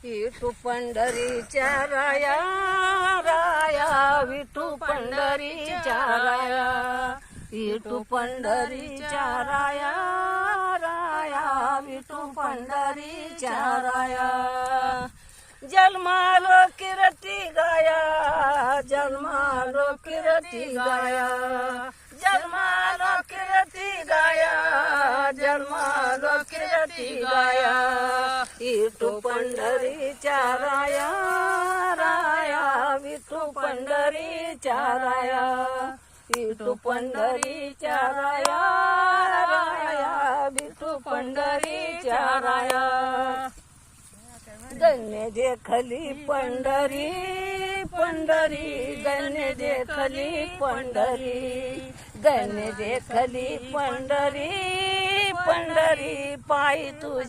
विठू पंढरीच्या राया राया, विठू पंढरीच्या राया, विठू पंढरीच्या राया राया, विठू पंढरीच्या राया. जन्मालो किरती गाया, जन्मालो किरती गाया, जन्मालो किरती गाया, जन्मालो किरती गाया. विठू पंढरीच्या राया राया, विठू पंढरीच्या राया, विठू पंढरीच्या राया राया, विठू पंढरीच्या राया. गण्य देखली पंढरी पंढरी, गण्य देखली पंढरी, गण्य देखली पंढरी पंढरी, पायी तुझ्या